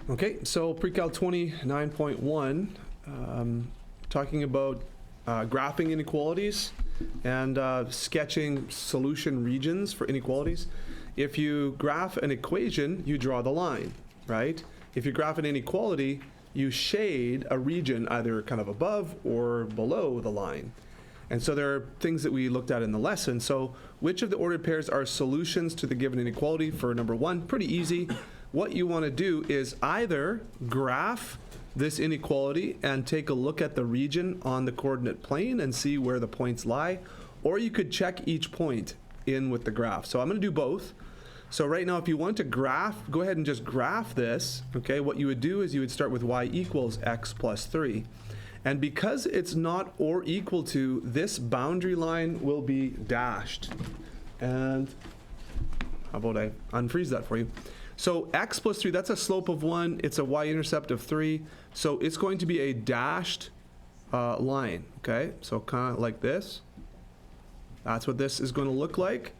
Okay, so pre-cal 29.1, talking about graphing inequalities and sketching solution regions for inequalities. If you graph an equation, you draw the line, right? If you graph an inequality, you shade a region either kind of above or below the line. And so there are things that we looked at in the lesson. So which of the ordered pairs are solutions to the given inequality? For number one, pretty easy. What you want to do is either graph this inequality and take a look at the region on the coordinate plane and see where the points lie, or you could check each point in with the graph. So I'm going to do both. So right now, if you want to graph, go ahead and just graph this. Okay, what you would do is you would start with y equals x plus 3. And because it's not or equal to, this boundary line will be dashed. And how about I unfreeze that for you? So x plus 3, that's a slope of 1. It's a y-intercept of 3. So it's going to be a dashed line, okay? So kind of like this. That's what this is going to look like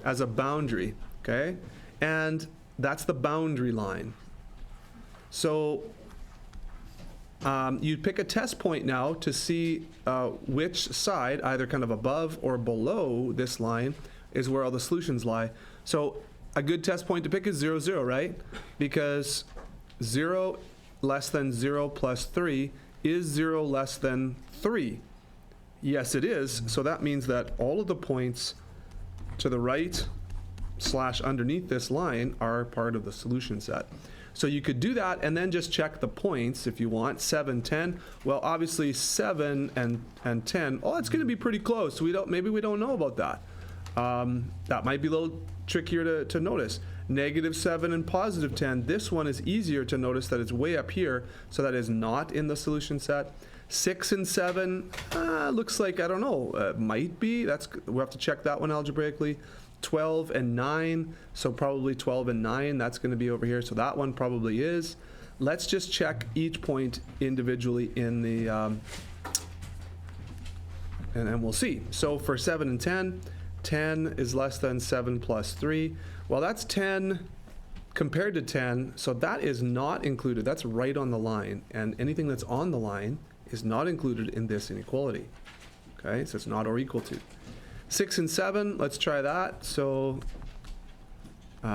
as a boundary, okay? And that's the boundary line. So you'd pick a test point now to see which side, either kind of above or below this line, is where all the solutions lie. So a good test point to pick is 0, 0, right? Because 0 less than 0 plus 3 is 0 less than 3. Yes, it is. So that means that all of the points to the right / underneath this line are part of the solution set. So you could do that and then just check the points if you want. 7, 10. Well, obviously 7 and 10. Oh, it's going to be pretty close. Maybe we don't know about that. That might be a little trickier to notice. -7 and +10. This one is easier to notice that it's way up here, so that is not in the solution set. 6 and 7 looks like, I don't know, might be. We'll have to check that one algebraically. 12 and 9, so probably 12 and 9, that's going to be over here, so that one probably is. Let's just check each point individually in the and we'll see. So for 7 and 10, 10 is less than 7 plus 3. Well, that's 10 compared to 10, so that is not included. That's right on the line, and anything that's on the line is not included in this inequality. Okay, so it's not or equal to. 6 and 7, let's try that. So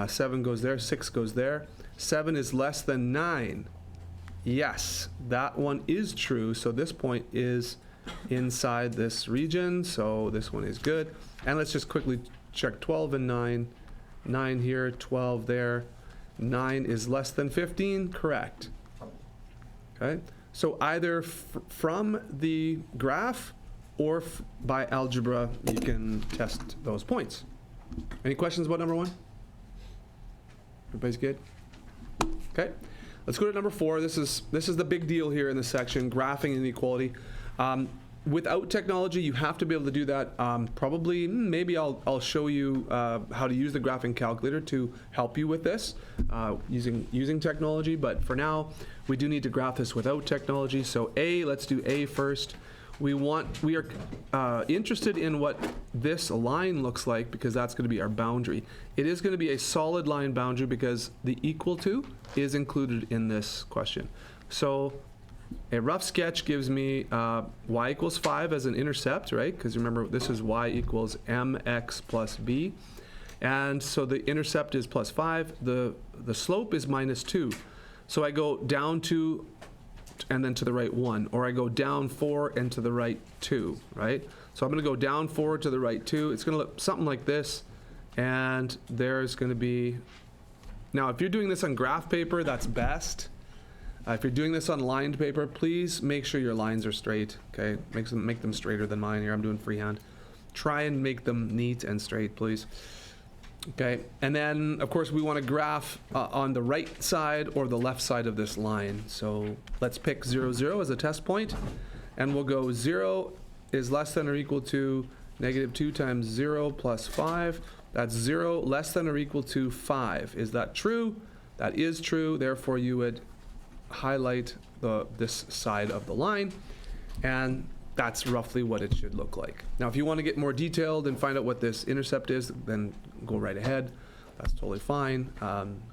7 goes there, 6 goes there. 7 is less than 9. Yes, that one is true. So this point is inside this region. So this one is good. And let's just quickly check 12 and 9. 9 here, 12 there. 9 is less than 15, correct. Okay, so either from the graph or by algebra, you can test those points. Any questions about number 1? Everybody's good? Okay, let's go to number 4. This is the big deal here in this section, graphing inequality. Without technology, you have to be able to do that. Probably, maybe I'll show you how to use the graphing calculator to help you with this using technology. But for now, we do need to graph this without technology. So let's do A first. We are interested in what this line looks like because that's going to be our boundary. It is going to be a solid line boundary because the equal to is included in this question. So a rough sketch gives me y equals 5 as an intercept, right? Because remember, this is y equals mx plus b. And so the intercept is plus 5. The slope is -2. So I go down 2 and then to the right 1. Or I go down 4 and to the right 2, right? So I'm going to go down 4 to the right 2. It's going to look something like this. And there's going to be... Now, if you're doing this on graph paper, that's best. If you're doing this on lined paper, please make sure your lines are straight, okay? Make them straighter than mine here. I'm doing freehand. Try and make them neat and straight, please. Okay, and then, of course, we want to graph on the right side or the left side of this line. So let's pick 0, 0 as a test point, and we'll go 0 is less than or equal to -2 times 0 plus 5. That's 0 less than or equal to 5. Is that true? That is true. Therefore, you would highlight this side of the line, and that's roughly what it should look like. Now, if you want to get more detailed and find out what this intercept is, then go right ahead. That's totally fine.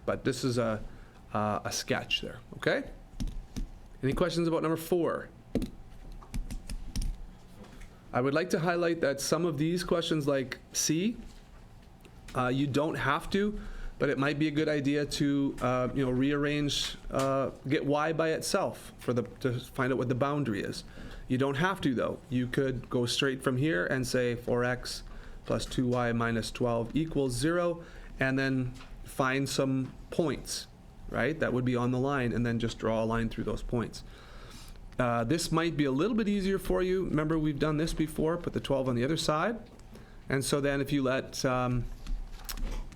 But this is a a sketch there, okay? Any questions about number 4? I would like to highlight that some of these questions like C, you don't have to, but it might be a good idea to rearrange, get y by itself to find out what the boundary is. You don't have to though. You could go straight from here and say 4x plus 2y minus 12 equals 0, and then find some points, right? That would be on the line, and then just draw a line through those points. This might be a little bit easier for you. Remember, we've done this before. Put the 12 on the other side. And so then if you let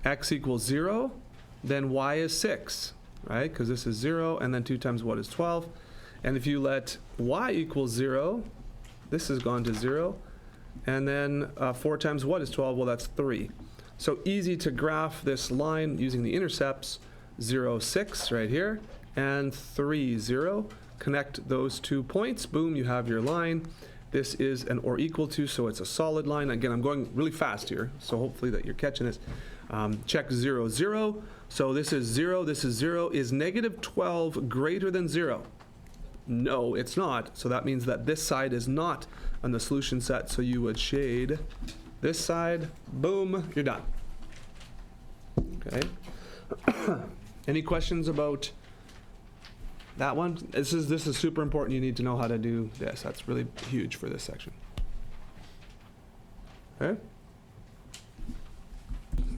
x equals 0, then y is 6, right? Because this is 0, and then 2 times what is 12. And if you let y equals 0, this has gone to 0. And then 4 times what is 12? Well, that's 3. So easy to graph this line using the intercepts. 0, 6 right here, and 3, 0. Connect those 2 points. Boom, you have your line. This is an or equal to, so it's a solid line. Again, I'm going really fast here, so hopefully that you're catching this. Check 0, 0. So this is 0, this is 0. Is negative 12 greater than 0? No, it's not. So that means that this side is not on the solution set, so you would shade this side. Boom, you're done. Okay. Any questions about that one? This is super important. You need to know how to do this. That's really huge for this section. Okay.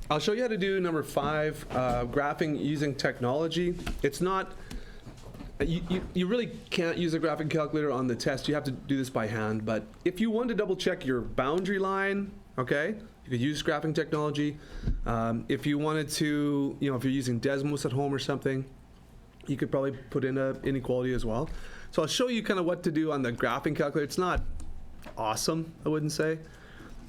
I'll show you how to do number 5, graphing using technology. It's not, you really can't use a graphing calculator on the test. You have to do this by hand. But if you want to double check your boundary line, okay, you could use graphing technology. If you wanted to, if you're using Desmos at home or something, you could probably put in an inequality as well. So I'll show you kind of what to do on the graphing calculator. It's not awesome, I wouldn't say.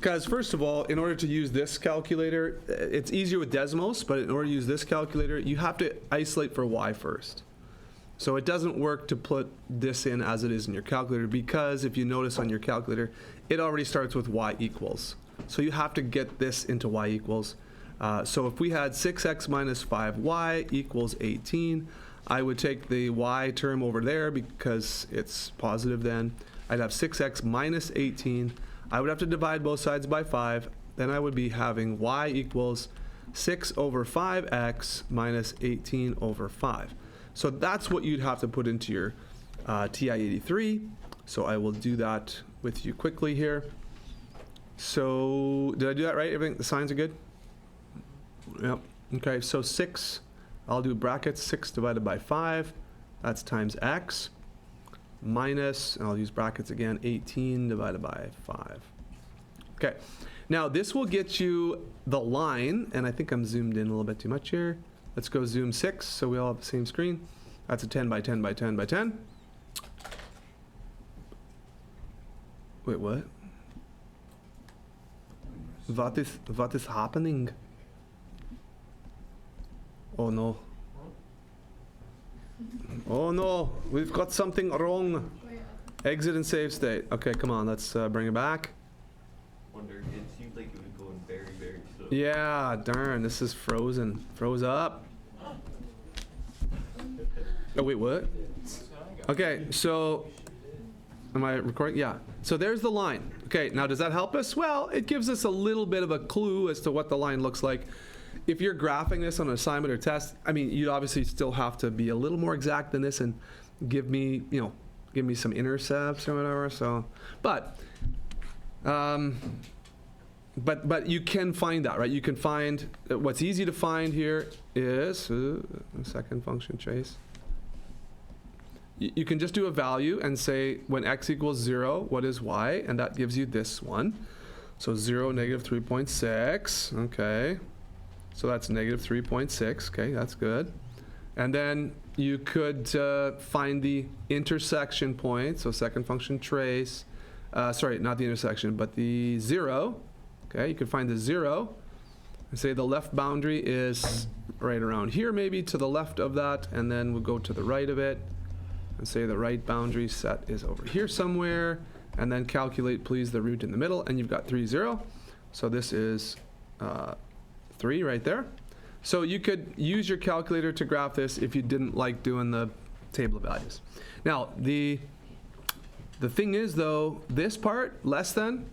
Because first of all, in order to use this calculator, it's easier with Desmos, but in order to use this calculator, you have to isolate for y first. So it doesn't work to put this in as it is in your calculator, because if you notice on your calculator, it already starts with y equals. So you have to get this into y equals. So if we had 6x minus 5y equals 18, I would take the y term over there because it's positive then. I'd have 6x minus 18. I would have to divide both sides by 5. Then I would be having y equals 6 over 5x minus 18 over 5. So that's what you'd have to put into your TI-83. So I will do that with you quickly here. So did I do that right? Everything, the signs are good? Yep. Okay, so 6, I'll do brackets, 6 divided by 5. That's times x. Minus, and I'll use brackets again, 18 divided by 5. Okay, now this will get you the line, and I think I'm zoomed in a little bit too much here. Let's go zoom 6, so we all have the same screen. That's a 10 by 10 by 10 by 10. Wait, what? What is happening? Oh no. Oh no, we've got something wrong. Exit and save state. Okay, come on, let's bring it back. Wonder, it seems like it was going very, very slow. Yeah, darn, this is frozen. Froze up. Oh wait, what? Okay, so, am I recording? Yeah. So there's the line. Okay, now does that help us? Well, it gives us a little bit of a clue as to what the line looks like. If you're graphing this on an assignment or test, I mean, you'd obviously still have to be a little more exact than this and give me some intercepts or whatever. So, but you can find that, right? You can find what's easy to find here is second function trace. You can just do a value and say when x equals 0, what is y? And that gives you this one. So 0, negative 3.6. Okay. So that's negative 3.6. Okay, that's good. And then you could find the intersection point. So second function trace. Sorry, not the intersection, but the 0. Okay, you could find the 0. And say the left boundary is right around here, maybe to the left of that. And then we'll go to the right of it. And say the right boundary set is over here somewhere. And then calculate, please, the root in the middle. And you've got 3, 0. So this is 3 right there. So you could use your calculator to graph this if you didn't like doing the table of values. Now, the thing is, though, this part, less than,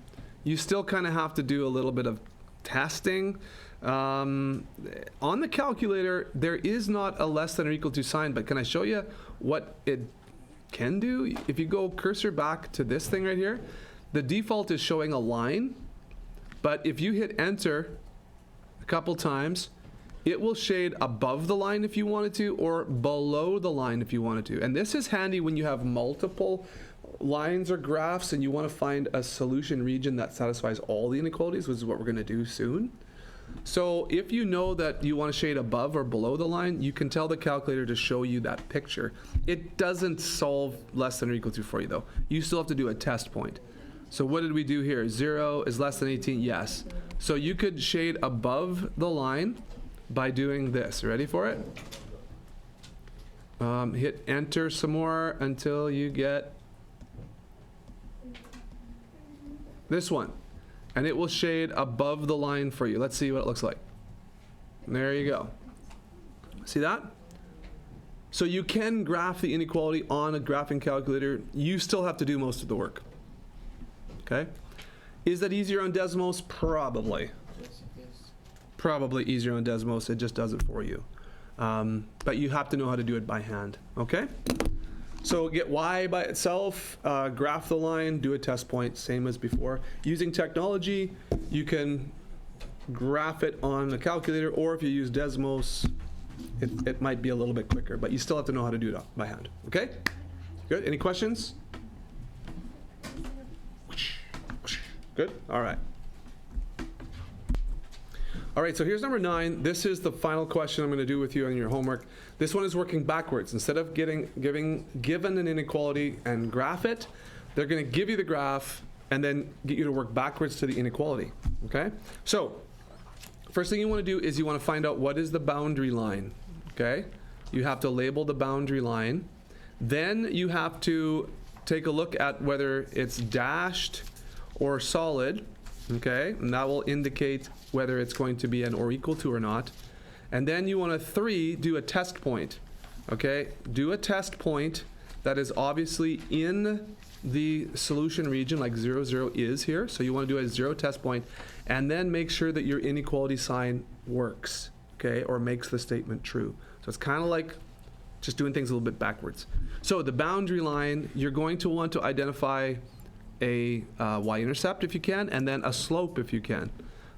you still kind of have to do a little bit of testing. On the calculator, there is not a less than or equal to sign, but can I show you what it can do? If you go cursor back to this thing right here, the default is showing a line, but if you hit enter a couple times, it will shade above the line if you wanted to, or below the line if you wanted to. And this is handy when you have multiple lines or graphs and you want to find a solution region that satisfies all the inequalities, which is what we're going to do soon. So if you know that you want to shade above or below the line, you can tell the calculator to show you that picture. It doesn't solve less than or equal to for you, though. You still have to do a test point. So what did we do here? 0 is less than 18? Yes. So you could shade above the line by doing this. Ready for it? Hit enter some more until you get this one. And it will shade above the line for you. Let's see what it looks like. There you go. See that? So you can graph the inequality on a graphing calculator. You still have to do most of the work. Okay? Is that easier on Desmos? Probably. Probably easier on Desmos. It just does it for you. But you have to know how to do it by hand. Okay? So get y by itself, graph the line, do a test point, same as before. Using technology, you can graph it on the calculator, or if you use Desmos, it might be a little bit quicker, but you still have to know how to do it by hand. Okay? Good? Any questions? Good? All right. All right, so here's number 9. This is the final question I'm going to do with you on your homework. This one is working backwards. Instead of given an inequality and graph it, they're going to give you the graph and then get you to work backwards to the inequality. Okay? So, first thing you want to do is you want to find out what is the boundary line. Okay? You have to label the boundary line. Then you have to take a look at whether it's dashed or solid. Okay? And that will indicate whether it's going to be an or equal to or not. And then you want to do a test point. Okay? Do a test point that is obviously in the solution region, like 0, 0 is here. So you want to do a 0 test point, and then make sure that your inequality sign works, okay, or makes the statement true. So it's kind of like just doing things a little bit backwards. So the boundary line, you're going to want to identify a y-intercept if you can, and then a slope if you can.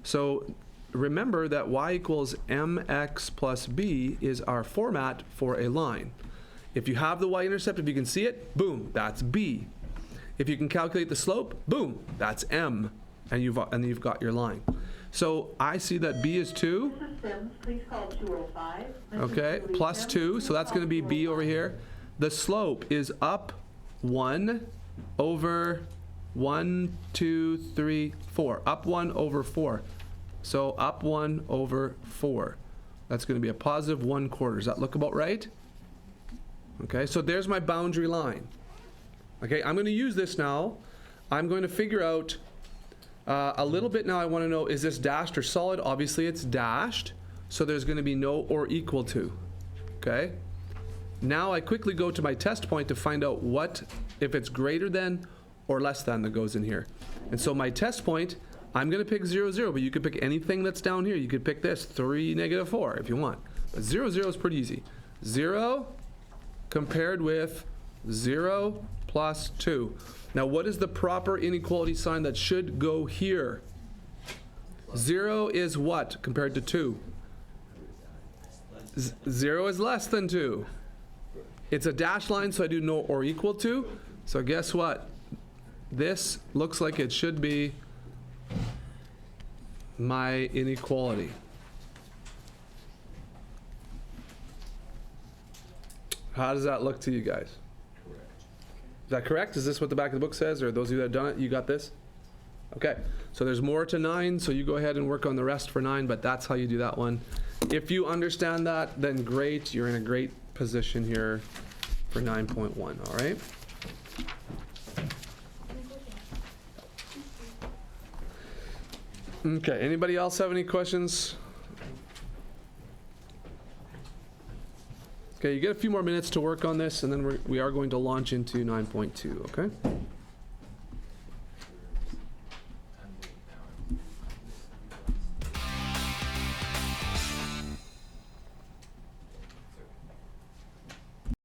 So remember that y equals mx plus b is our format for a line. If you have the y-intercept, if you can see it, boom, that's b. If you can calculate the slope, boom, that's m, and you've got your line. So I see that b is 2. This is Sims. Please call 205. Okay, plus 2, so that's going to be b over here. The slope is up 1 over 1, 2, 3, 4. Up 1 over 4. So up 1 over 4. That's going to be a positive 1/4. Does that look about right? Okay, so there's my boundary line. Okay, I'm going to use this now. I'm going to figure out a little bit now. I want to know, is this dashed or solid? Obviously it's dashed, so there's going to be no or equal to. Okay, now I quickly go to my test point to find out what, if it's greater than or less than, that goes in here. And so my test point, I'm going to pick 0, 0, but you could pick anything that's down here. You could pick this, 3, -4 if you want. But 0, 0 is pretty easy. 0 compared with 0 plus 2. Now what is the proper inequality sign that should go here? 0 is what compared to 2? 0 is less than 2. It's a dashed line, so I do no or equal to. So guess what? This looks like it should be my inequality. How does that look to you guys? Is that correct? Is this what the back of the book says? Or those of you that have done it, you got this? Okay, so there's more to 9, so you go ahead and work on the rest for 9, but that's how you do that one. If you understand that, then great. You're in a great position here for 9.1, all right? Okay, anybody else have any questions? Okay, you get a few more minutes to work on this, and then we are going to launch into 9.2, okay?